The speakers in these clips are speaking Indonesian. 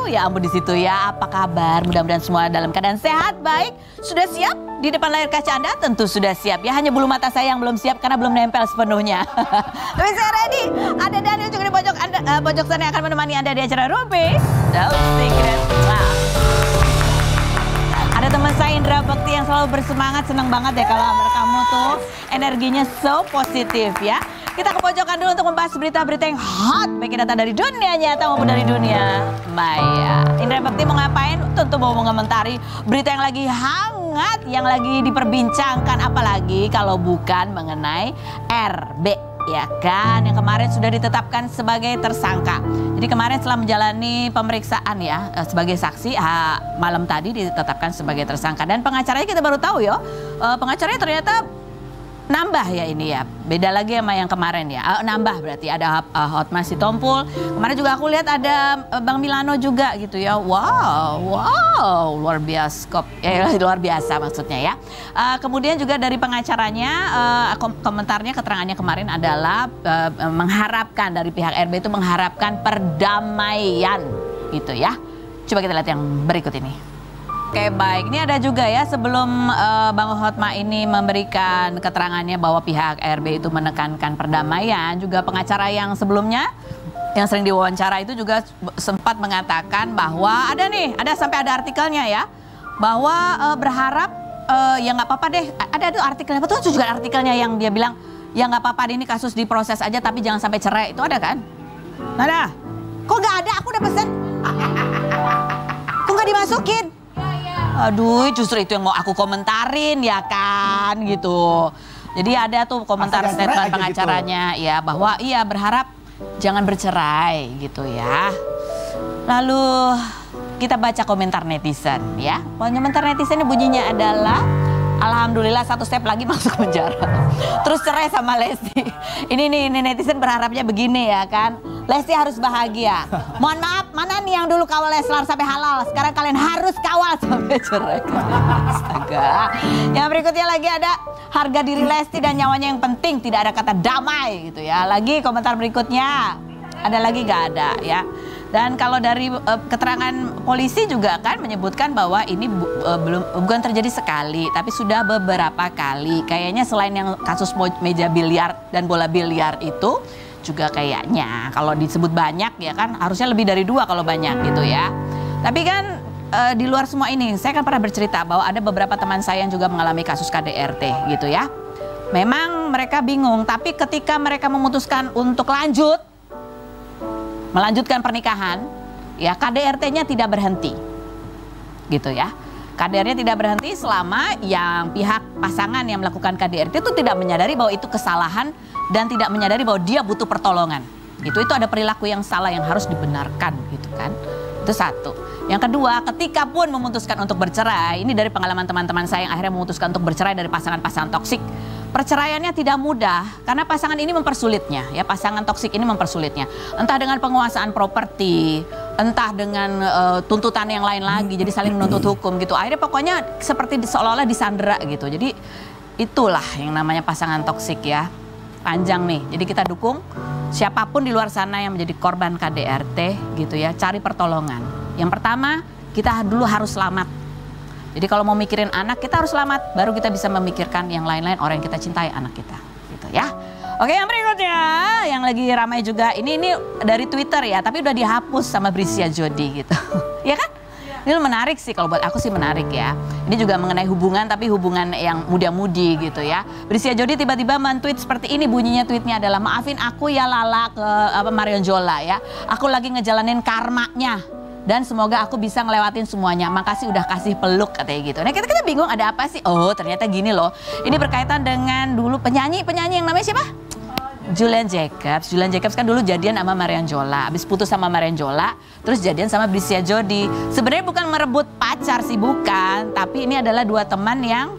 ya ampun di situ ya. Apa kabar? Mudah-mudahan semua dalam keadaan sehat, baik. Sudah siap? Di depan layar kaca Anda tentu sudah siap ya. Hanya bulu mata saya yang belum siap karena belum nempel sepenuhnya. Tapi saya ready. Ada Daniel juga di pojok Anda, pojok sana yang akan menemani Anda di acara Rumpis Those Secret Love. Ada teman saya Indra Bekti yang selalu bersemangat, senang banget ya kalau kamu tuh energinya so positif ya. Kita ke pojokan dulu untuk membahas berita-berita yang hot, baik yang datang dari dunia nyata maupun dari dunia maya. Indra Bekti mau ngapain? Tentu mau mengomentari berita yang lagi hangat, yang lagi diperbincangkan, apalagi kalau bukan mengenai RB. Ya kan, yang kemarin sudah ditetapkan sebagai tersangka. Jadi kemarin setelah menjalani pemeriksaan ya sebagai saksi, malam tadi ditetapkan sebagai tersangka. Dan pengacaranya kita baru tahu ya, pengacaranya ternyata nambah ya ini ya, beda lagi sama yang kemarin ya, nambah berarti ada Hotma Sitompul, kemarin juga aku lihat ada Bang Milano juga gitu ya, wow, luar biasa, luar biasa maksudnya ya. Kemudian juga dari pengacaranya, komentarnya, keterangannya kemarin adalah mengharapkan dari pihak RB itu mengharapkan perdamaian gitu ya. Coba kita lihat yang berikut ini. Oke baik, ini ada juga ya sebelum Bang Hotma ini memberikan keterangannya bahwa pihak RB itu menekankan perdamaian, juga pengacara yang sebelumnya yang sering diwawancara itu juga sempat mengatakan bahwa ada sampai ada artikelnya ya, bahwa berharap ya nggak apa-apa deh, ada tuh artikelnya, betul juga artikelnya yang dia bilang ya nggak apa-apa ini kasus diproses aja tapi jangan sampai cerai, itu ada kan? Ada? Kok nggak ada? Aku udah pesen. Kok nggak dimasukin? Aduh, justru itu yang mau aku komentarin ya kan gitu. Jadi ada tuh komentar statement pengacaranya gitu. Ya bahwa iya berharap jangan bercerai gitu ya. Lalu kita baca komentar netizen ya. Komentar netizen bunyinya adalah alhamdulillah satu step lagi masuk penjara. Terus cerai sama Lesti. Ini netizen berharapnya begini ya kan. Lesti harus bahagia. Mohon maaf, mana nih yang dulu kawal Leslar sampai halal? Sekarang kalian harus kawal sampai cerai. Astaga. Yang berikutnya lagi ada harga diri Lesti dan nyawanya yang penting. Tidak ada kata damai gitu ya. Lagi komentar berikutnya. Ada lagi nggak ada ya. Dan kalau dari keterangan polisi juga kan menyebutkan bahwa ini bukan terjadi sekali, tapi sudah beberapa kali. Kayaknya selain yang kasus meja biliar dan bola biliar itu juga kayaknya kalau disebut banyak ya kan harusnya lebih dari 2 kalau banyak gitu ya. Tapi kan di luar semua ini saya kan pernah bercerita bahwa ada beberapa teman saya yang juga mengalami kasus KDRT gitu ya. Memang mereka bingung, tapi ketika mereka memutuskan untuk melanjutkan pernikahan, ya KDRT-nya tidak berhenti, gitu ya. KDRT-nya tidak berhenti selama yang pihak pasangan yang melakukan KDRT itu tidak menyadari bahwa itu kesalahan dan tidak menyadari bahwa dia butuh pertolongan. Itu ada perilaku yang salah yang harus dibenarkan, gitu kan. Itu satu. Yang kedua, ketika pun memutuskan untuk bercerai, ini dari pengalaman teman-teman saya yang akhirnya memutuskan untuk bercerai dari pasangan-pasangan toksik. Perceraiannya tidak mudah karena pasangan ini mempersulitnya, ya pasangan toksik ini mempersulitnya. Entah dengan penguasaan properti, entah dengan tuntutan yang lain lagi, jadi saling menuntut hukum gitu. Akhirnya pokoknya seperti seolah-olah disandera gitu. Jadi itulah yang namanya pasangan toksik ya. Panjang nih, jadi kita dukung siapapun di luar sana yang menjadi korban KDRT gitu ya, cari pertolongan. Yang pertama, kita dulu harus selamat. Jadi kalau mau mikirin anak, kita harus selamat. Baru kita bisa memikirkan yang lain-lain, orang yang kita cintai, anak kita. Gitu ya. Oke, yang berikutnya, yang lagi ramai juga, ini dari Twitter ya, tapi udah dihapus sama Brisya Jody gitu. Ya kan? Ini menarik sih, kalau buat aku sih menarik ya. Ini juga mengenai hubungan, tapi hubungan yang muda-mudi gitu ya. Brisya Jody tiba-tiba men-tweet seperti ini, bunyinya tweetnya adalah, maafin aku ya Lala ke Marion Jola ya. Aku lagi ngejalanin karmanya. Dan semoga aku bisa ngelewatin semuanya. Makasih udah kasih peluk katanya gitu. Nah kita bingung ada apa sih? Oh ternyata gini loh. Ini berkaitan dengan dulu penyanyi yang namanya siapa? Julian Jacobs. Julian Jacobs kan dulu jadian sama Marion Jola. Habis putus sama Marion Jola, terus jadian sama Brisya Jody. Sebenarnya bukan merebut pacar sih, bukan. Tapi ini adalah 2 teman yang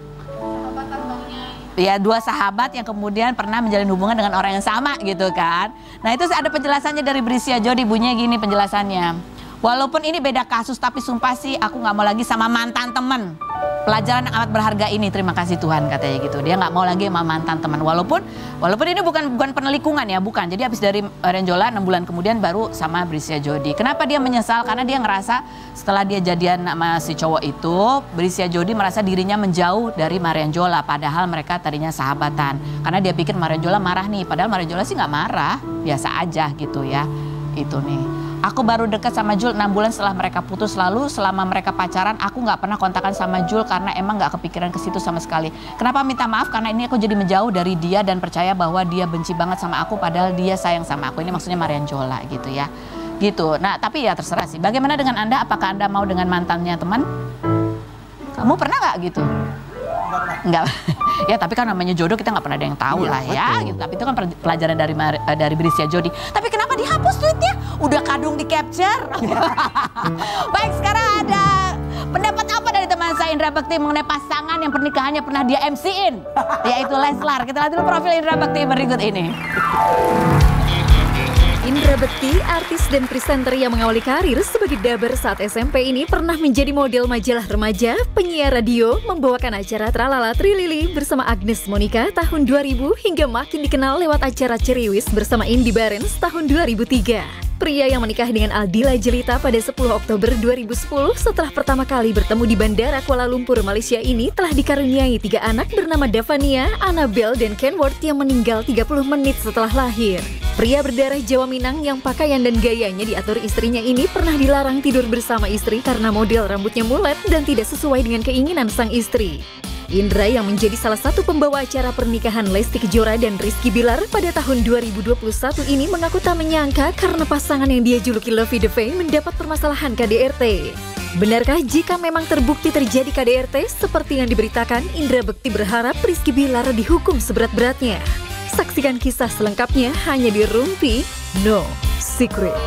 ya 2 sahabat yang kemudian pernah menjalin hubungan dengan orang yang sama gitu kan. Nah itu ada penjelasannya dari Brisya Jody, bunyinya gini penjelasannya. Walaupun ini beda kasus tapi sumpah sih aku gak mau lagi sama mantan temen. pelajaran yang amat berharga ini, terima kasih Tuhan, katanya gitu. Dia nggak mau lagi sama mantan teman, walaupun ini bukan penelikungan ya, bukan. Jadi habis dari Marianjola 6 bulan kemudian baru sama Brisia Jody. Kenapa dia menyesal? Karena dia ngerasa setelah dia jadian sama si cowok itu, Brisia Jody merasa dirinya menjauh dari Marianjola, padahal mereka tadinya sahabatan. Karena dia pikir Marianjola marah nih, padahal Marianjola sih nggak marah, biasa aja gitu ya. Itu nih. Aku baru dekat sama Jul 6 bulan setelah mereka putus, lalu selama mereka pacaran aku nggak pernah kontakan sama Jul karena emang nggak kepikiran ke situ sama sekali. Kenapa minta maaf? Karena ini aku jadi menjauh dari dia dan percaya bahwa dia benci banget sama aku padahal dia sayang sama aku. Ini maksudnya Marianjola gitu ya. Gitu. Nah, tapi ya terserah sih. Bagaimana dengan Anda? Apakah Anda mau dengan mantannya teman? Kamu pernah nggak gitu? Enggak. Ya tapi kan namanya jodoh kita nggak pernah ada yang tahu lah ya. Gitu. Tapi itu kan pelajaran dari Brisia Jody. Tapi kenapa dihapus tweetnya? Udah kadung di capture. Baik, sekarang ada pendapat apa dari teman saya Indra Bekti mengenai pasangan yang pernikahannya pernah dia MC-in, yaitu Leslar. Kita lihat dulu profil Indra Bekti berikut ini. Indra Bekti, artis dan presenter yang mengawali karir sebagai daber saat SMP ini pernah menjadi model majalah remaja, penyiar radio, membawakan acara Tralala Trilili bersama Agnes Monica tahun 2000 hingga makin dikenal lewat acara Ceriwis bersama Indy Barens tahun 2003. Pria yang menikah dengan Aldila Jelita pada 10 Oktober 2010 setelah pertama kali bertemu di Bandara Kuala Lumpur, Malaysia ini telah dikaruniai 3 anak bernama Davania, Annabelle, dan Kenworth yang meninggal 30 menit setelah lahir. Pria berdarah Jawa Minang yang pakaian dan gayanya diatur istrinya ini pernah dilarang tidur bersama istri karena model rambutnya mulet dan tidak sesuai dengan keinginan sang istri. Indra yang menjadi salah satu pembawa acara pernikahan Lesti Kejora dan Rizky Bilar pada tahun 2021 ini mengaku tak menyangka karena pasangan yang dia juluki Lovey the Fame mendapat permasalahan KDRT. Benarkah jika memang terbukti terjadi KDRT seperti yang diberitakan, Indra Bekti berharap Rizky Bilar dihukum seberat-beratnya. Saksikan kisah selengkapnya hanya di Rumpi No Secret.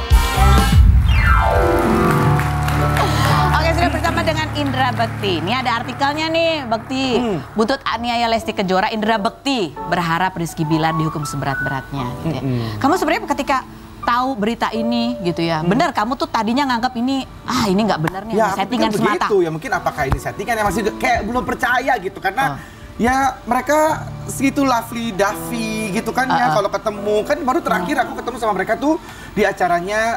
Oke, sudah bersama dengan Indra Bekti. Ini ada artikelnya nih, Bekti. Butut aniaya Lesti Kejora, Indra Bekti berharap Rizky Bilar dihukum seberat-beratnya. Gitu ya. Kamu sebenarnya ketika tahu berita ini gitu ya, benar kamu tuh tadinya nganggap ini nggak benar nih, ya, settingan semata. Begitu, ya mungkin apakah ini settingan ya, masih kayak belum percaya gitu karena ya mereka segitu lovely Davi gitu kan ya, kalau ketemu kan baru terakhir aku ketemu sama mereka tuh di acaranya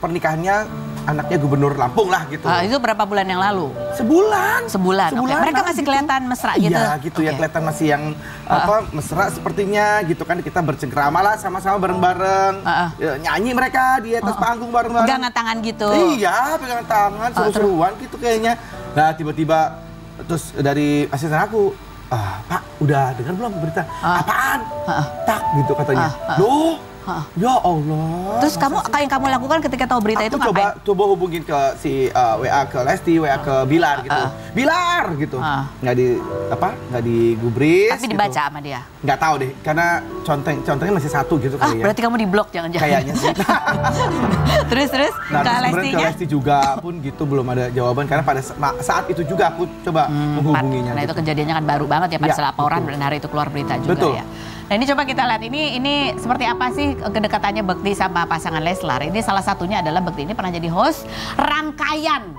pernikahannya anaknya gubernur Lampung lah gitu. Itu berapa bulan yang lalu? Sebulan. Okay. Mereka masih gitu. kelihatan mesra gitu. Iya gitu ya, kelihatan masih yang mesra sepertinya gitu kan, kita bercengkrama lah sama-sama bareng-bareng. Nyanyi mereka di atas panggung bareng-bareng. Pegangan tangan gitu. Iya, pegangan tangan seru-seruan gitu kayaknya. Nah, tiba-tiba terus dari asisten aku, Pak, udah dengar belum berita? Apaan? Tak gitu katanya. Loh, ya Allah. Terus apa yang kamu lakukan ketika tahu berita itu ngapain? Coba hubungin ke si WA ke Lesti, WA ke Bilar gitu. Bilar gitu. Nggak digubris. Tapi dibaca sama dia. Nggak tahu deh, karena contengnya masih satu gitu kali ya. Berarti kamu diblok jangan-jangan. Kayaknya sih. terus nah, ke Lesti juga pun gitu belum ada jawaban karena pada saat itu juga aku coba menghubunginya. Nah, gitu. itu kejadiannya kan baru banget ya pada laporan dan hari itu keluar berita juga betul. Ya. Nah, ini coba kita lihat ini seperti apa sih kedekatannya Bekti sama pasangan Leslar. Ini salah satunya adalah Bekti ini pernah jadi host rangkaian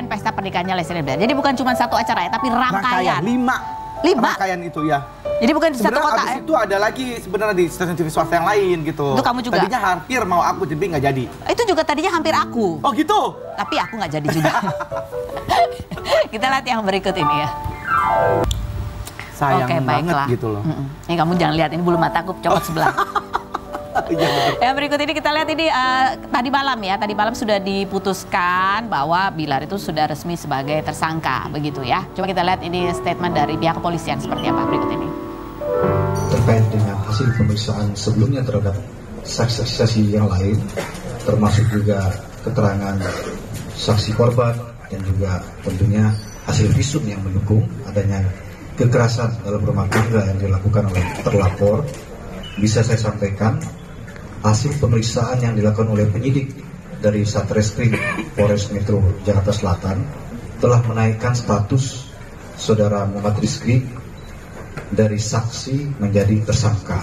pesta pernikahannya Leslar. Jadi bukan cuma satu acara ya, tapi rangkaian. 5 rangkaian itu ya. Jadi bukan di satu kota ya? Itu ada lagi sebenarnya di stasiun TV swasta yang lain gitu. Itu kamu juga? Tadinya hampir mau aku jadi nggak jadi. Itu juga tadinya hampir aku. Oh gitu? Tapi aku nggak jadi juga. Kita lihat yang berikut ini ya. Sayang banget gitu loh. Ini kamu jangan lihat, ini bulu mataku copot sebelah. Yang berikut ini kita lihat ini tadi malam sudah diputuskan bahwa Bilar itu sudah resmi sebagai tersangka begitu ya. Coba kita lihat ini statement dari pihak kepolisian seperti apa berikut ini. Terkait dengan hasil pemeriksaan sebelumnya terhadap saksi-saksi yang lain, termasuk juga keterangan saksi korban dan juga tentunya hasil visum yang mendukung adanya kekerasan dalam rumah tangga yang dilakukan oleh terlapor, bisa saya sampaikan hasil pemeriksaan yang dilakukan oleh penyidik dari Satreskrim Polres Metro Jakarta Selatan telah menaikkan status saudara Muhammad Rizky dari saksi menjadi tersangka.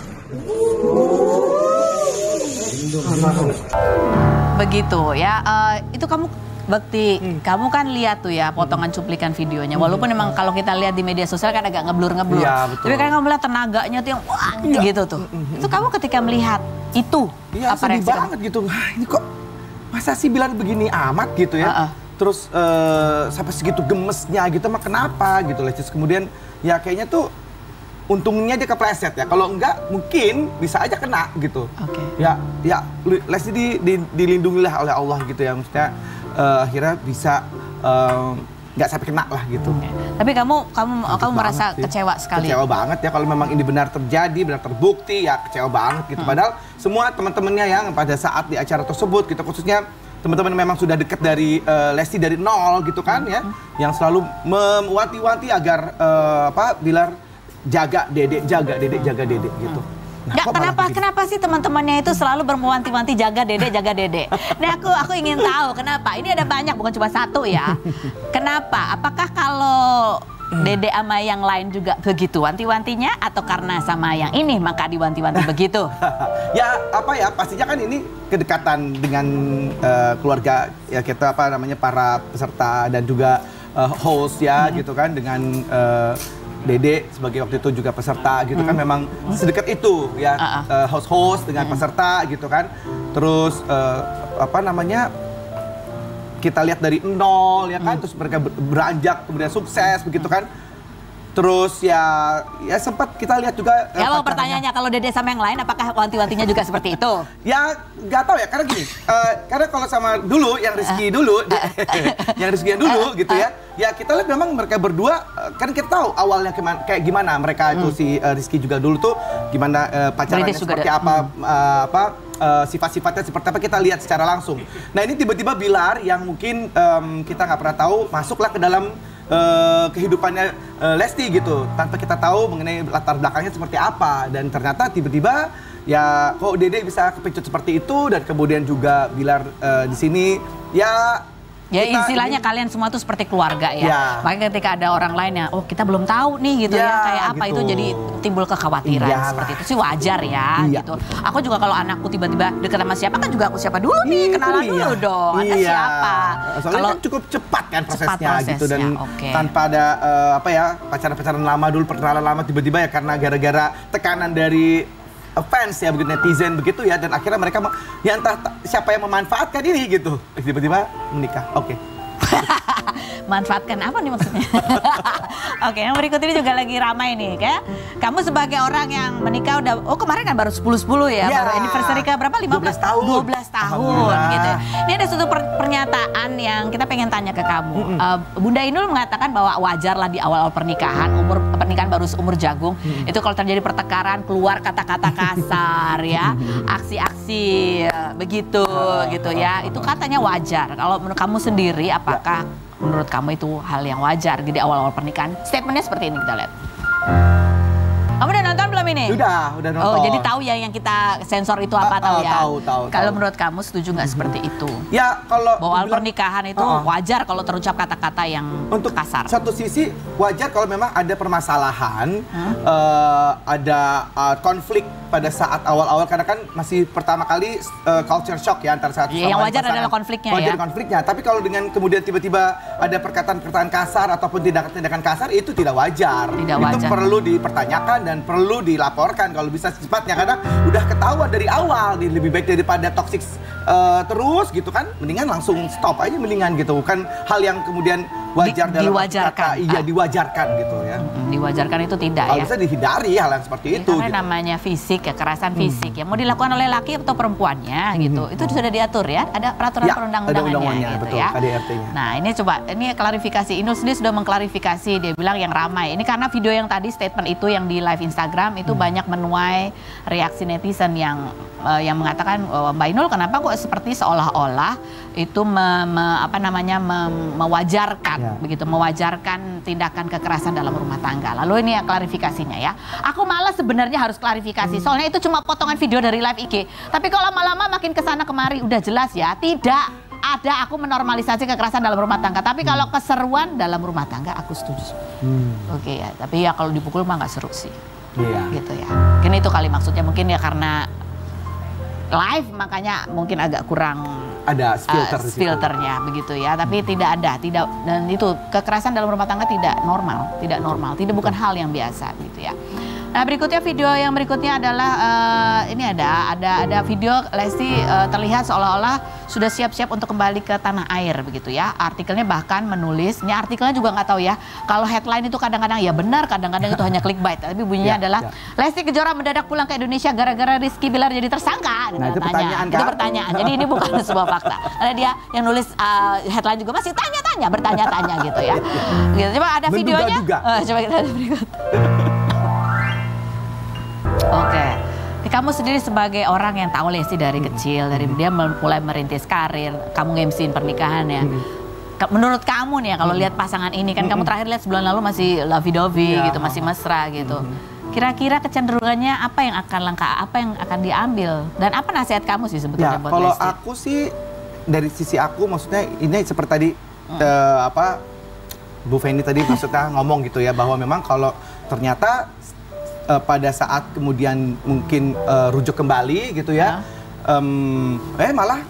Begitu ya, itu kamu Bekti, kamu kan lihat tuh ya potongan cuplikan videonya. Walaupun memang kalau kita lihat di media sosial kan agak ngeblur-ngeblur. Iya, betul. Tapi kan kamu melihat tenaganya tuh yang wah gitu tuh. Itu kamu ketika melihat itu Iya, apa sedih reaksi banget gitu. Wah, ini kok masa sih Bilar begini amat gitu ya. Terus sampai segitu gemesnya gitu mah kenapa gitu. Terus kemudian ya kayaknya tuh untungnya dia kepleset ya. Kalau enggak mungkin bisa aja kena gitu. Oke. Ya Lesti dilindungilah oleh Allah gitu ya. Maksudnya akhirnya bisa nggak sampai kena lah gitu. Tapi kamu merasa sih. kecewa sekali. Kecewa banget ya kalau memang ini benar terjadi, benar terbukti ya kecewa banget gitu. Padahal semua teman-temannya yang pada saat di acara tersebut gitu khususnya teman-teman memang sudah dekat dari Lesti dari nol gitu kan ya, yang selalu mewanti-wanti agar Bilar jaga Dedek gitu. Nah, kenapa sih teman-temannya itu selalu bermewanti-wanti jaga Dedek? Nah aku ingin tahu kenapa. Ini ada banyak bukan cuma satu ya. Kenapa? Apakah kalau Dedek sama yang lain juga begitu wanti-wantinya atau karena sama yang ini maka diwanti-wanti begitu? Ya pastinya kan ini kedekatan dengan keluarga ya kita para peserta dan juga host ya gitu kan dengan Dede sebagai waktu itu juga peserta gitu kan memang sedekat itu ya host dengan peserta gitu kan. Terus kita lihat dari nol ya kan terus mereka beranjak kemudian sukses begitu kan. Terus ya sempat kita lihat juga kalau pertanyaannya kalau Dede sama yang lain apakah wanti-wantinya juga seperti itu? Ya nggak tahu ya karena gini karena kalau sama dulu yang Rizky dulu yang Rizky dulu gitu ya kita lihat memang mereka berdua kan kita tahu awalnya kayak gimana mereka itu si Rizky juga dulu tuh gimana pacarannya seperti apa sifat-sifatnya seperti apa kita lihat secara langsung. Nah ini tiba-tiba Bilar yang mungkin kita nggak pernah tahu masuklah ke dalam kehidupannya Lesti gitu tanpa kita tahu mengenai latar belakangnya seperti apa dan ternyata tiba-tiba ya kok Dede bisa kepencut seperti itu dan kemudian juga Bilar di sini ya istilahnya kalian semua tuh seperti keluarga ya. Makanya ketika ada orang lain yang kita belum tahu nih gitu ya kayak apa gitu. Itu jadi timbul kekhawatiran seperti itu sih wajar ya gitu. Aku juga kalau anakku tiba-tiba dekat sama siapa kan juga aku siapa dulu nih kenalan dulu dong. Anda siapa? Soalnya kan cukup cepat kan prosesnya gitu dan tanpa ada pacaran-pacaran lama dulu perkenalan lama tiba-tiba ya karena gara-gara tekanan dari fans ya begitu netizen begitu ya dan akhirnya mereka ya entah siapa yang memanfaatkan ini gitu tiba-tiba menikah. Oke. Manfaatkan apa nih maksudnya? Oke, yang berikut ini juga lagi ramai nih kayak kamu sebagai orang yang menikah udah kemarin kan baru 10-10 ya, baru anniversary ke berapa? 15 tahun. 12 tahun gitu. Ini ada suatu pernyataan yang kita pengen tanya ke kamu. Bunda Inul mengatakan bahwa wajar lah di awal-awal pernikahan, pernikahan baru seumur jagung, itu kalau terjadi pertengkaran keluar kata-kata kasar ya, aksi-aksi begitu gitu ya. Itu katanya wajar. Kalau menurut kamu sendiri apakah menurut kamu itu hal yang wajar di awal-awal pernikahan? Statementnya seperti ini kita lihat. Kamu udah nonton belum ini? Udah nonton. Oh, jadi tahu ya yang kita sensor itu apa tahu ya? Tahu. Kalau menurut kamu setuju nggak seperti itu? Ya kalau bahwa pernikahan itu wajar kalau terucap kata-kata yang untuk kasar. Satu sisi wajar kalau memang ada permasalahan, ada konflik pada saat awal-awal karena kan masih pertama kali culture shock ya antara satu sama yang wajar adalah konfliknya wajar konfliknya. Tapi kalau dengan kemudian tiba-tiba ada perkataan-perkataan kasar ataupun tindakan-tindakan kasar itu tidak wajar. Itu perlu dipertanyakan dan perlu dilaporkan kalau bisa secepatnya karena udah ketahuan dari awal lebih baik daripada toxic terus gitu kan mendingan langsung stop aja mendingan gitu bukan hal yang kemudian wajar dalam diwajarkan. Diwajarkan gitu ya. Diwajarkan itu tidak kalau bisa dihindari hal yang seperti itu karena gitu. namanya fisik kekerasan fisik yang mau dilakukan oleh laki atau perempuannya gitu itu sudah diatur ya ada peraturan perundang-undangannya gitu betul, ya. KDRT-nya. Nah ini klarifikasi Inul sendiri sudah mengklarifikasi dia bilang yang ramai ini karena video yang tadi statement itu yang di live Instagram itu banyak menuai reaksi netizen yang mengatakan Mbak Inul kenapa kok seperti seolah-olah itu mewajarkan begitu mewajarkan tindakan kekerasan dalam rumah tangga. Lalu ini ya klarifikasinya ya. Aku malah sebenarnya harus klarifikasi soalnya itu cuma potongan video dari live IG. Tapi kalau lama-lama makin kesana kemari udah jelas ya tidak ada aku menormalisasi kekerasan dalam rumah tangga. Tapi kalau keseruan dalam rumah tangga aku setuju. Oke ya. Tapi ya kalau dipukul mah nggak seru sih. Gitu ya. Mungkin itu kali maksudnya mungkin ya karena live makanya mungkin agak kurang ada filter di situ. filternya begitu ya, tapi tidak dan itu kekerasan dalam rumah tangga tidak normal, tidak bukan hal yang biasa gitu ya. Nah berikutnya video yang berikutnya adalah ini ada video Lesti terlihat seolah-olah sudah siap-siap untuk kembali ke tanah air begitu ya. Artikelnya bahkan menulis, ini artikelnya juga nggak tahu ya, kalau headline itu kadang-kadang ya benar, kadang-kadang itu hanya clickbait, tapi bunyinya adalah Lesti Kejora mendadak pulang ke Indonesia gara-gara Rizky Bilar jadi tersangka. Nah itu pertanyaan kan? Itu pertanyaan, jadi ini bukan sebuah fakta. Ada dia yang nulis headline juga masih bertanya-tanya gitu ya. Gitu. Coba ada videonya, coba kita lihat berikut. Oke, kamu sendiri sebagai orang yang tahu Lesti dari kecil, dari dia mulai merintis karir, kamu nge-MC-in pernikahannya. Menurut kamu nih ya, kalau lihat pasangan ini kan kamu terakhir lihat sebulan lalu masih lovey-dovey gitu, masih mesra gitu. Kira-kira kecenderungannya apa yang akan diambil dan apa nasihat kamu sih sebetulnya buat kalau Lesti? aku sih dari sisi aku maksudnya ini seperti tadi Bu Feni tadi maksudnya ngomong gitu ya, bahwa memang kalau ternyata pada saat kemudian mungkin rujuk kembali gitu ya, malah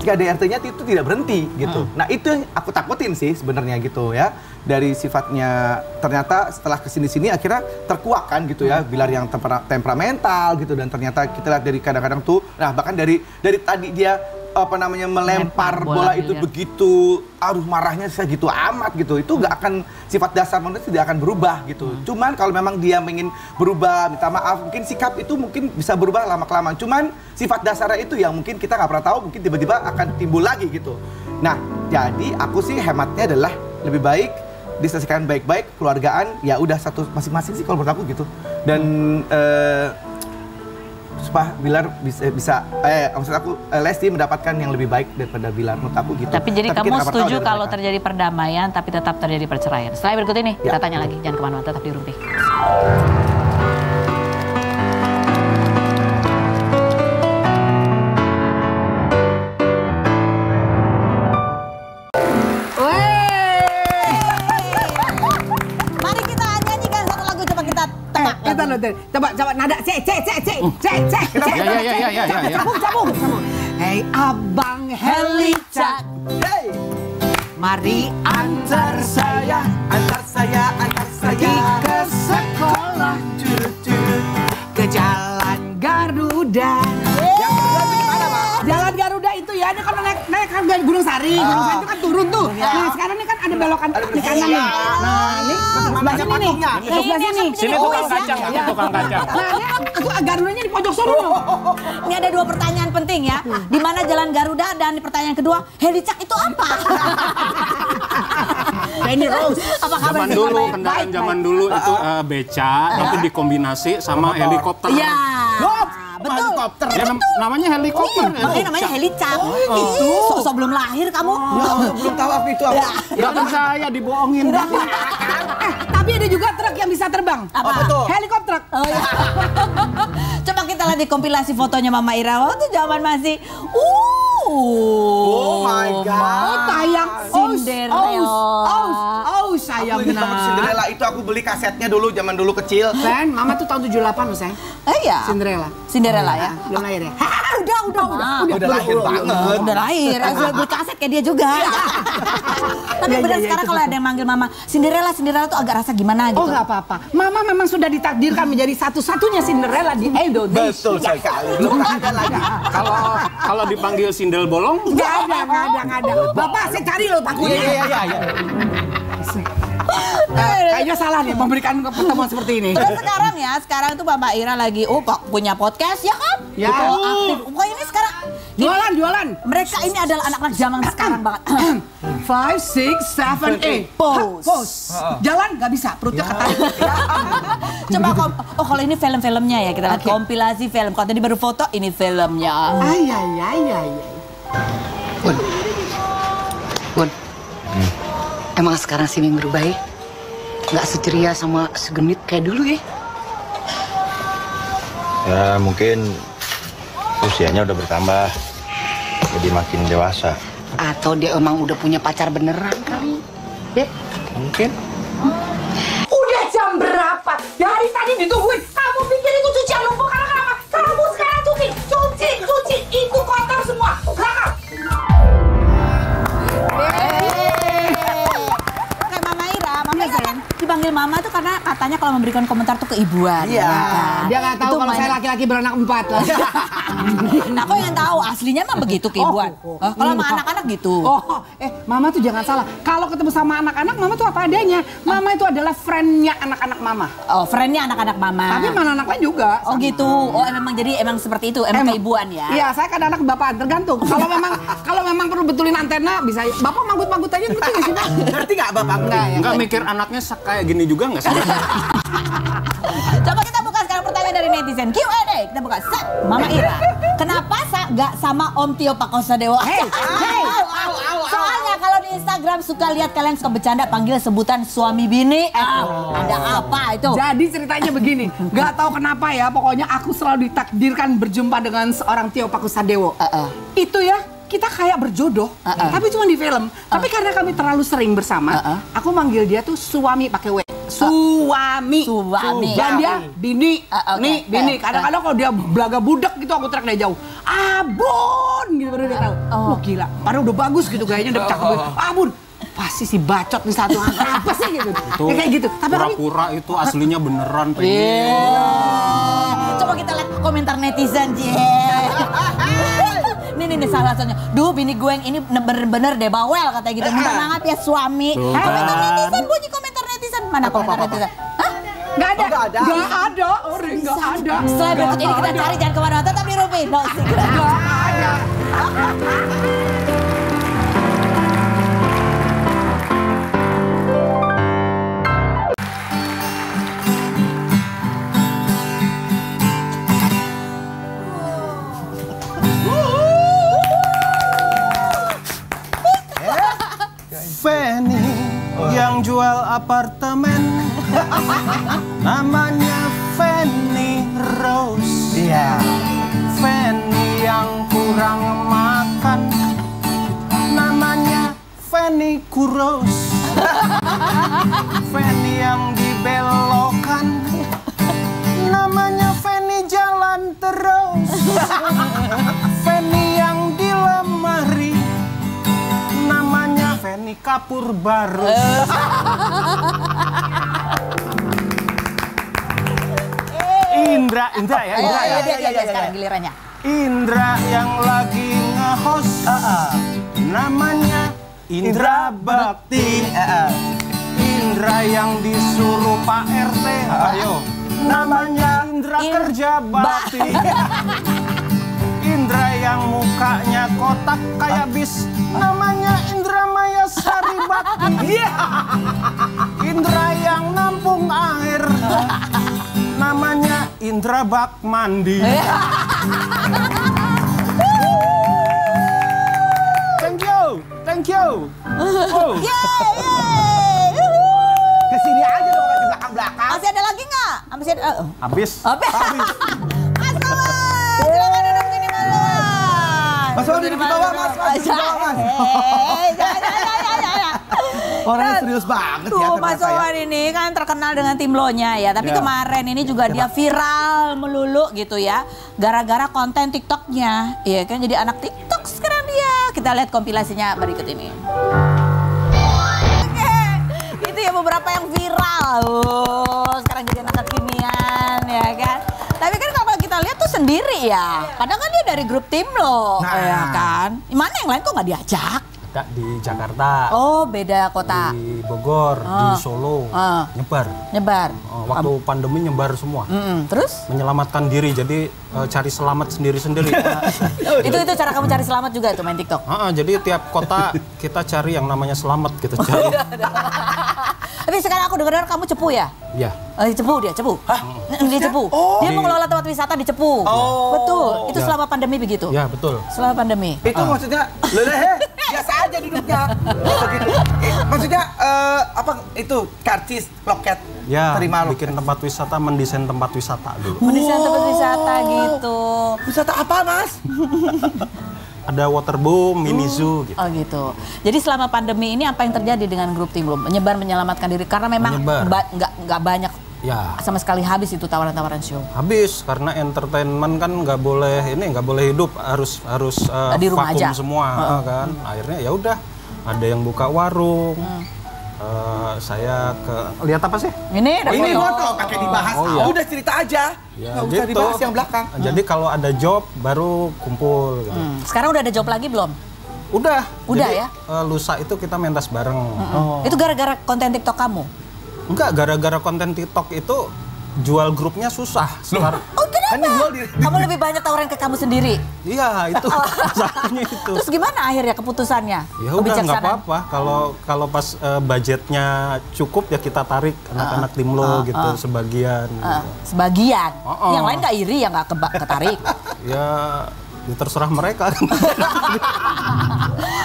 KDRT-nya itu tidak berhenti gitu. Nah itu yang aku takutin sih sebenarnya gitu ya, dari sifatnya ternyata setelah kesini-sini akhirnya terkuak kan gitu ya, Bilar yang temperamental gitu, dan ternyata kita lihat dari kadang-kadang tuh, nah bahkan dari tadi dia melempar bola itu begitu, aduh marahnya saya gitu amat gitu, itu nggak akan, sifat dasar manusia tidak akan berubah gitu. Cuman kalau memang dia ingin berubah, minta maaf, mungkin sikap itu mungkin bisa berubah lama-kelamaan. Cuman sifat dasarnya itu yang mungkin kita nggak pernah tahu, mungkin tiba-tiba akan timbul lagi gitu. Nah, jadi aku sih hematnya adalah lebih baik diselesaikan baik-baik, keluargaan ya udah satu masing-masing sih kalau menurut aku gitu. Dan supaya Bilar bisa maksud aku Lesti mendapatkan yang lebih baik daripada Bilar, menurut aku gitu. Tapi jadi kamu setuju kalau terjadi perdamaian tapi tetap terjadi perceraian? Setelah berikut ini kita tanya lagi, jangan kemana-mana, tetap di Rumpi. Mari kita nyanyikan satu lagu, coba kita tebak. Coba nada C. Cabung. Hey Abang Helicak, Hey, mari antar saya ke sekolah, ke Jalan Garuda. Jalan Garuda itu ya, ada kalau naik kan Gunung Sari. Gunung Sari itu kan turun tuh. Nah sekarang ini kan ada belokan di kanan nih. Nah ini sebelah sini nih. Sebelah sini. Sini tukang kacang, aku tukang kacang. Nah ini aku Garudanya di pojok sono. Ini ada dua pertanyaan penting ya. Di mana Jalan Garuda, dan pertanyaan kedua, Helicak itu apa? Penny Rose. Apa kabar? Zaman dulu, kendaraan zaman dulu itu beca, tapi dikombinasi sama helikopter. Iya. Betul. Helikopter. Ya, namanya helikopter. Makanya namanya Helicak. Itu sosok belum lahir kamu. belum tahu aku itu apa. Gak percaya, dibohongin. Tapi ada juga truk yang bisa terbang. Apa tuh? Helikopter. Oh, iya. Coba kita lihat di kompilasi fotonya Mama Ira waktu zaman masih Oh my God. Tayang Cinderella. sayang. Aku ingat banget Cinderella itu, aku beli kasetnya dulu zaman dulu kecil. Sen, Mama tuh tahun 78 loh, Sen. Iya. Cinderella ya. Belum lahir ya? Udah lahir banget. Udah lahir, saya beli kaset kayak dia juga. Tapi benar sekarang kalau ada yang manggil Mama Cinderella tuh agak rasa gimana gitu. Oh nggak apa-apa. Mama memang sudah ditakdirkan menjadi satu-satunya Cinderella di Indonesia. Betul sekali. Belum ada lagi. Kalau dipanggil sindel bolong, Nggak ada. Bapak, saya cari loh takutnya. Iya. Kayaknya salah nih memberikan pertemuan seperti ini. Terus sekarang tuh Mama Ira lagi punya podcast ya kan? Ya. Aktif. Pokoknya ini sekarang Jualan. mereka ini adalah anak-anak zaman sekarang banget. 5, 6, 7, 8. Pose. Jalan nggak bisa, perutnya ketarik. Coba kalau ini film-filmnya ya, kita lihat kompilasi film. Kalau tadi baru foto, ini filmnya. Ay. Bun, emang sekarang si Ming berubah ya? Nggak seceria sama segenit kayak dulu ya? Ya mungkin usianya udah bertambah, jadi makin dewasa. Atau dia emang udah punya pacar beneran kali? Ya? Mungkin. Udah jam berapa? Dari tadi ditungguin. Kamu pikir itu cucian numpuk karena kenapa? Kamu sekarang cuci. Itu kotor semua. Belakang. memberikan komentar tuh keibuan. Iya. kan? Dia nggak tahu Itu kalau main- saya laki-laki beranak 4 lah. Nah, kok yang tahu aslinya mah begitu keibuan. Kalau sama anak-anak gitu. Oh, mama tuh jangan salah. Kalau ketemu sama anak-anak, mama tuh apa adanya. Mama itu adalah friend-nya anak-anak mama. Oh, friend-nya anak-anak mama. Tapi mana anak lain juga. Oh gitu. Oh emang seperti itu, emang keibuan ya. Iya, saya kan anak bapak tergantung. Kalau memang perlu betulin antena bisa. Bapak manggut-manggut aja ngerti nggak sih, Pak? Ngerti nggak Bapak? Enggak mikir anaknya kayak gini juga nggak sih? Coba kita buka sekarang pertanyaan dari netizen. Q&A. Kita buka. Set. Mama Ira. Kenapa nggak sama Om Tio Pakusadewo? Soalnya kalau di Instagram suka lihat kalian suka bercanda panggil sebutan suami bini. Ada apa itu? Jadi ceritanya begini, nggak tahu kenapa ya, pokoknya aku selalu ditakdirkan berjumpa dengan seorang Tio Pakusadewo. Itu ya, kita kayak berjodoh, tapi cuma di film. Tapi karena kami terlalu sering bersama, aku manggil dia tuh suami pakai W. Suami. Dan dia bini. Nih, bini. Kadang-kadang kalau dia belaga budak gitu aku teriak dari jauh. Abun! Gitu baru dia tahu. Wah gila, padahal udah bagus gitu gayanya, udah cakep. Abun! Pasti si bacot nih satu apa sih gitu. Ya kayak gitu. Tapi Pura-pura itu aslinya beneran. Coba kita lihat komentar netizen, Nih salah satunya. Duh, bini gue yang ini bener-bener deh bawel katanya gitu. Minta banget ya suami. Komentar netizen, bunyi komentar netizen. Mana komentar netizen? Hah? nggak ada. Nggak ada. Nggak ada. Setelah berikut ini kita cari, jangan kemana-mana. Tetap di Rupin. Nggak ada. Fanny yang jual apartemen namanya Fanny Rose. Iya. Fanny yang kurang makan namanya Fanny Kuros. Fanny yang dibelokkan namanya Fanny jalan terus. Fanny yang di lemari namanya Fanny kapur barus. Indra ya. Iya, sekarang gilirannya. Indra yang lagi nge-host namanya Indra Bakti. Indra yang disuruh Pak RT, ayo, namanya Indra Kerja Bakti. Indra yang mukanya kotak kayak bis, namanya Indra Maya Sari Bakti. Indra yang nampung air, namanya Indra Bak Mandi. Thank you. Oh. Kesini aja dong, ke belakang-belakang. Masih ada lagi nggak? Masih ada. Habis. Mas Thomas, silakan duduk sini Mas. Mas Wadi di bawah, Mas. Orangnya serius banget ya Tuh, Mas ternyata ya. Wawan ini kan terkenal dengan tim Lo-nya ya. Tapi kemarin ini juga dia viral melulu gitu ya. Gara-gara konten TikTok-nya. Iya kan, jadi anak TikTok sekarang dia. Kita lihat kompilasinya berikut ini. Itu ya beberapa yang viral. Sekarang jadi anak kekinian ya kan. Tapi kan kalau kita lihat tuh sendiri ya. Padahal kan dia dari grup tim Lo. Ya kan. Mana yang lain kok nggak diajak? Di Jakarta. Oh, beda kota. Di Bogor, di Solo, nyebar. Waktu pandemi nyebar semua. Terus? Menyelamatkan diri, jadi cari selamat sendiri-sendiri. itu cara kamu cari selamat juga itu main TikTok? Jadi tiap kota kita cari yang namanya selamat, kita cari. Tapi sekarang aku dengar kamu cepu ya? Iya. Cepu dia, cepu. Dia cepu. Dia mengelola tempat wisata di Cepu. Betul. Itu selama pandemi begitu? Ya, betul. Selama pandemi. Itu maksudnya, biasa aja duduknya. Gitu. Maksudnya apa itu karcis loket Ya, terima lo. bikin tempat wisata, mendesain tempat wisata dulu. Mendesain tempat wisata gitu. Wisata apa, Mas? Ada waterboom, mini zoo gitu. Oh gitu. Jadi selama pandemi ini apa yang terjadi dengan grup tim Lo? Menyebar menyelamatkan diri karena memang nggak banyak sama sekali habis itu tawaran-tawaran show. Habis karena entertainment kan nggak boleh hidup, harus di rumah vakum aja semua kan. Akhirnya ya udah, ada yang buka warung, Saya lihat apa sih? Ini ada Ini foto. foto pakai dibahas. Oh, iya. Udah cerita aja. Ya, Nggak usah dibahas yang belakang. Jadi kalau ada job baru kumpul gitu. Sekarang udah ada job lagi belum? Udah Jadi, ya? Lusa itu kita mentas bareng. Itu gara-gara konten TikTok kamu? Enggak, gara-gara konten TikTok itu jual grupnya susah sekarang. Oh, kenapa? Kamu lebih banyak tawaran ke kamu sendiri? Iya, itu masalahnya itu. Terus gimana akhirnya keputusannya? Ya udah nggak apa-apa. Kalau pas budgetnya cukup ya kita tarik anak-anak tim lo gitu sebagian. Gitu. Sebagian. Yang lain nggak iri ya nggak ketarik. Ya terserah mereka.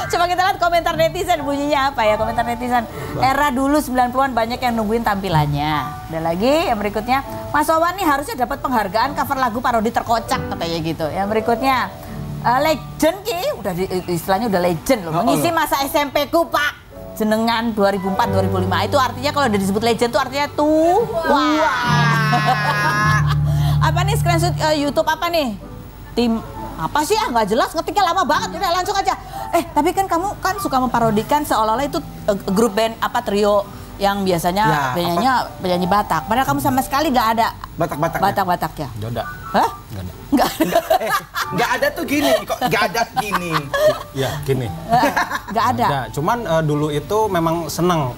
Coba kita lihat komentar netizen, bunyinya apa ya komentar netizen. Era dulu 90-an banyak yang nungguin tampilannya. Ada lagi yang berikutnya, Mas Wawan nih harusnya dapat penghargaan cover lagu parodi terkocak katanya gitu. Yang berikutnya, legend ki, udah istilahnya udah legend loh. Mengisi masa SMP ku Pak. Jenengan 2004-2005 itu artinya kalau udah disebut legend tuh artinya tua. Apa nih screenshot YouTube apa nih? Tim apa sih ya, nggak jelas, ngetiknya lama banget, udah langsung aja. Tapi kan kamu kan suka memparodikan seolah-olah itu grup band apa trio yang biasanya penyanyi Batak. Padahal kamu sama sekali nggak ada Batak-Batak ya. Nggak ada. Hah? Nggak ada. Nggak ada tuh gini, kok nggak ada gini. Ya gini. Nggak ada. Cuman dulu itu memang seneng.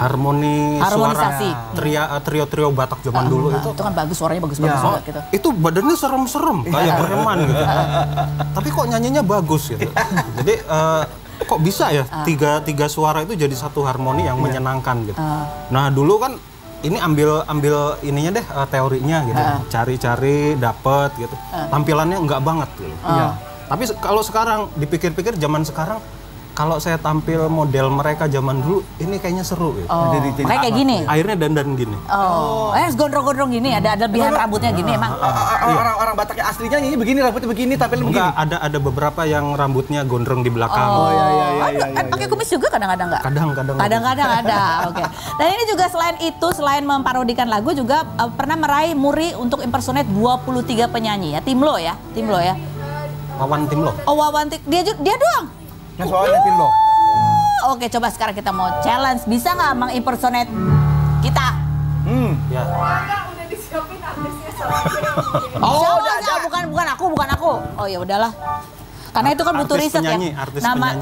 Harmonisasi. Suara trio-trio Batak zaman dulu itu kan bagus, suaranya bagus-bagus banget gitu. Itu badannya serem-serem kayak preman gitu. Tapi kok nyanyinya bagus gitu. Jadi kok bisa ya tiga suara itu jadi satu harmoni yang menyenangkan gitu. Nah dulu kan ini ambil ininya deh teorinya gitu. Cari-cari dapet gitu. Tampilannya enggak banget gitu. Tapi kalau sekarang dipikir-pikir zaman sekarang, kalau saya tampil model mereka zaman dulu, ini kayaknya seru gitu. Kayak gini? Akhirnya dandan gini. Gondrong-gondrong gini, ada lebihan rambutnya gini emang? Orang Batak yang aslinya ini begini, rambutnya begini, tampil begini. Enggak, ada beberapa yang rambutnya gondrong di belakang. Pakai kumis juga kadang-kadang nggak? Kadang-kadang ada, oke. Dan ini juga selain memparodikan lagu, juga pernah meraih muri untuk impersonate 23 penyanyi ya. Tim lo ya? Wawan Tim lo? Oh, Wawan, dia doang? Mas Wawan Tim lo. Oke, coba sekarang kita mau challenge. Bisa nggak mengimpersonate kita? Ya. Udah disiapin artisnya sama. Bukan aku. Oh ya udahlah. Karena itu kan butuh riset ya.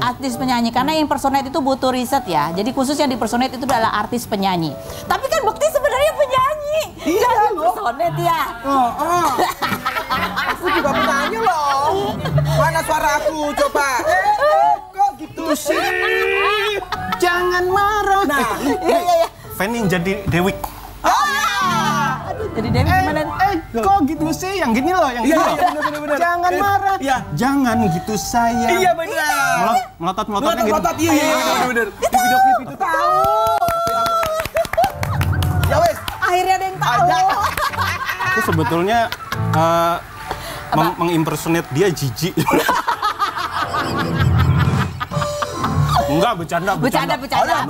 Artis penyanyi. Karena impersonate itu butuh riset ya. Jadi khusus yang di-personate itu adalah artis penyanyi. Tapi kan Bekti sebenarnya penyanyi. Jangan impersonate ya. Aku juga penyanyi loh. Mana suara aku? Coba. Kok gitu sih? Jangan marah. Nah, Iya. Fanny jadi Dewi. Jadi Dewi gimana? Kok gitu sih? Yang gini loh, yang gini loh. Bener. Jangan marah. Iya. Jangan gitu sayang. Iya benar. Melotot-melototnya gitu. Melotot, iya bener. Di video klip itu tahu. Ya wes. Akhirnya ada yang tahu. Aku sebetulnya mengimpersonate dia jijik. Enggak, bercanda. Bercanda.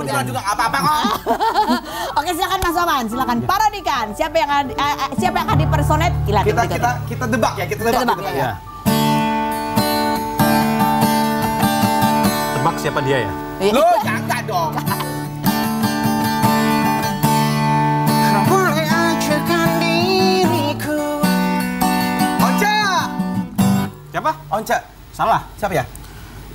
Beneran juga apa-apa kok. Oke, silakan Mas Wawan, silakan parodikan. Siapa yang akan dipersonate? Kita debak ya, kita debak. Ya. Tebak siapa dia ya? Loh, jangan dong. Boleh ajarkan diriku. Once. Siapa? Once. Salah. Siapa ya?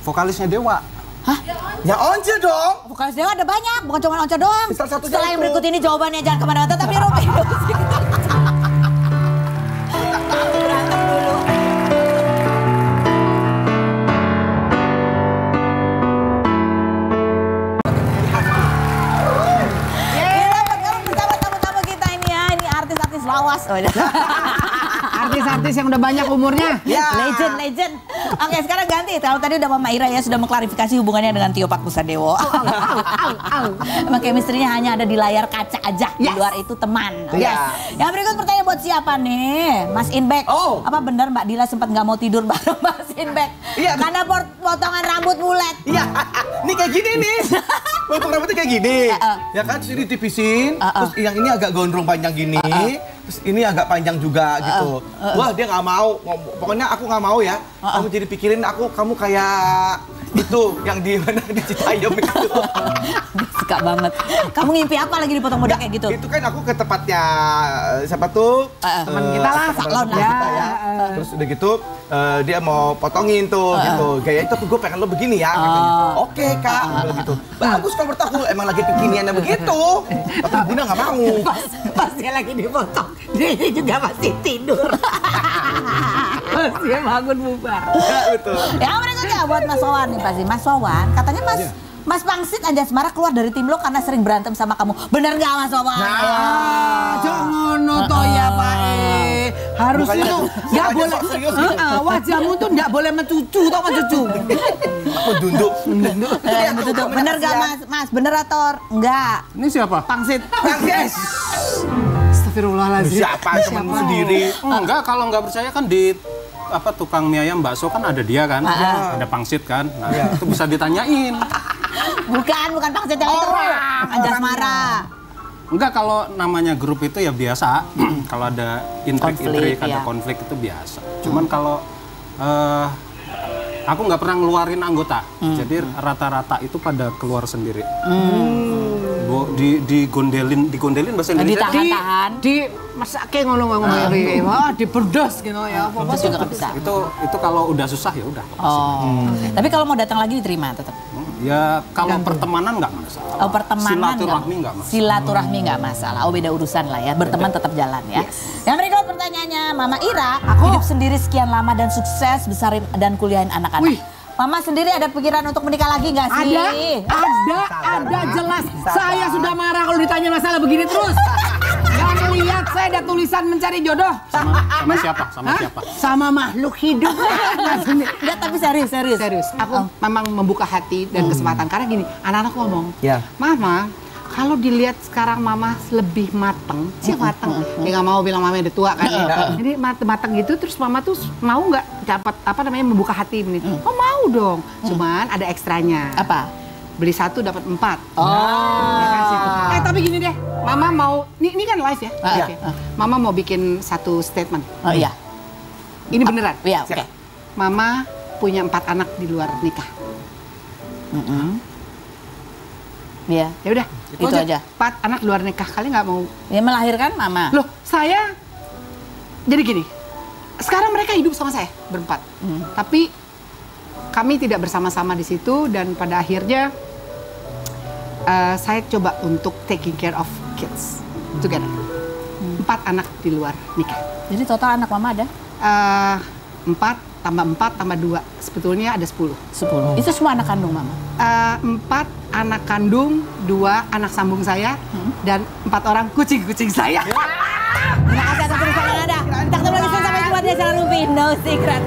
Vokalisnya Dewa. Hah? Ya Once dong. Vokalis Dewa ada banyak, bukan cuma Once doang. Salah satunya Setelah yang itu. berikut ini jawabannya jangan kemana-mana, tetap di Rupi. Berantem dulu. Bersama tamu-tamu kita ini ya, ini artis-artis lawas. Artis-artis yang udah banyak umurnya. Legend. Oke, sekarang ganti. Kalau tadi udah Mama Ira ya sudah mengklarifikasi hubungannya dengan Tio Pakusadewo. Emang chemistry-nya hanya ada di layar kaca aja. Di luar itu teman. Yes. Yang berikut pertanyaan buat siapa nih? Mas Inbek. Apa benar Mbak Dila sempat nggak mau tidur bareng Mas Inbek? Iya. Karena potongan rambut bulat. Iya. Ini kayak gini nih. Potong rambutnya kayak gini. Ya kan, terus ini tipisin. Terus yang ini agak gondrong panjang gini. Terus ini agak panjang juga gitu. Wah, dia nggak mau. Pokoknya aku nggak mau ya. Kamu jadi pikirin kamu kayak Itu yang di mana di Citayam itu. Suka banget. Kamu ngimpi apa lagi dipotong model kayak gitu? Itu kan aku ke tempatnya siapa tuh? Teman kita lah, salon lah. Ya. Terus udah gitu dia mau potongin tuh gitu. Gaya itu gue pengen lo begini ya katanya. Oke Kak, gitu. Bagus kalau menurut aku emang lagi kekiniannya begitu. Tapi Bunda nggak mau. Pas dia lagi dipotong, dia juga masih tidur. Dia bangun bubar. Betul. Ya berikutnya buat Mas Wawan nih pasti. Mas Wawan, katanya Mas Pangsit Anjasmara keluar dari tim lo karena sering berantem sama kamu. Bener nggak Mas Wawan? Jangan toh ya Pak harusnya tuh nggak boleh. Wajahmu tuh nggak boleh mencucu, tau mencucu. Aku dunduk. Bener nggak Mas? Bener atau enggak? Ini siapa? Pangsit. Pangsit. Astagfirullahaladzim. Siapa temanmu sendiri? Enggak, kalau nggak percaya kan di tukang mie ayam bakso kan ada dia kan, ada Pangsit kan, nah itu bisa ditanyain. Bukan Pangsit yang itu, Anjasmara. Enggak, kalau namanya grup itu ya biasa, kalau ada intrik-intrik, ada ya. konflik itu biasa. Cuman kalau aku nggak pernah ngeluarin anggota, jadi rata-rata itu pada keluar sendiri. Digondelin bahasa Indonesia. Ditahan-tahan. Masake ngono-ngono wah diberdos gitu ya. Itu juga nggak bisa. Itu kalau udah susah ya udah. Tapi kalau mau datang lagi diterima tetap. Ya kalau pertemanan nggak masalah. Oh, pertemanan silaturahmi nggak masalah. Silaturahmi nggak masalah. Oh, beda urusan lah ya. Berteman tetap jalan ya. Yang berikut pertanyaannya, Mama Ira, hidup sendiri sekian lama dan sukses besarin dan kuliahin anak-anak. Mama sendiri ada pikiran untuk menikah lagi nggak sih? Ada jelas. Saya sudah marah kalau ditanya masalah begini terus. Jangan lihat saya ada tulisan mencari jodoh. Sama siapa? Siapa? Sama makhluk hidup. Enggak, tapi serius. Aku memang membuka hati dan kesempatan karena gini, anak-anak ngomong, Mama, kalau dilihat sekarang Mama lebih mateng, mateng. Dia nggak mau bilang Mama udah tua kan. Jadi mateng gitu, terus Mama tuh mau nggak dapat membuka hati ini? Oh mau dong. Cuman ada ekstranya. Apa? Beli 1 dapat 4. Tapi gini deh, Mama mau, ini kan live ya? Mama mau bikin satu statement. Oh iya. Ini beneran? Iya, oke. Mama punya 4 anak di luar nikah. Iya. Ya udah, itu aja. 4 anak luar nikah, kalian nggak mau? Ya melahirkan Mama. Loh, saya jadi gini. Sekarang mereka hidup sama saya berempat, tapi kami tidak bersama-sama di situ dan pada akhirnya saya coba untuk taking care of kids together. 4 anak di luar nikah. Jadi total anak Mama ada? 4 tambah 4 tambah 2, sebetulnya ada 10. 10. Itu semua anak kandung Mama? 4 anak kandung, 2 anak sambung saya, dan 4 orang kucing-kucing saya. Terima kasih atas perusahaan Anda. Kita ketemu lagi sampai jumpa di acara Ruby No Secret.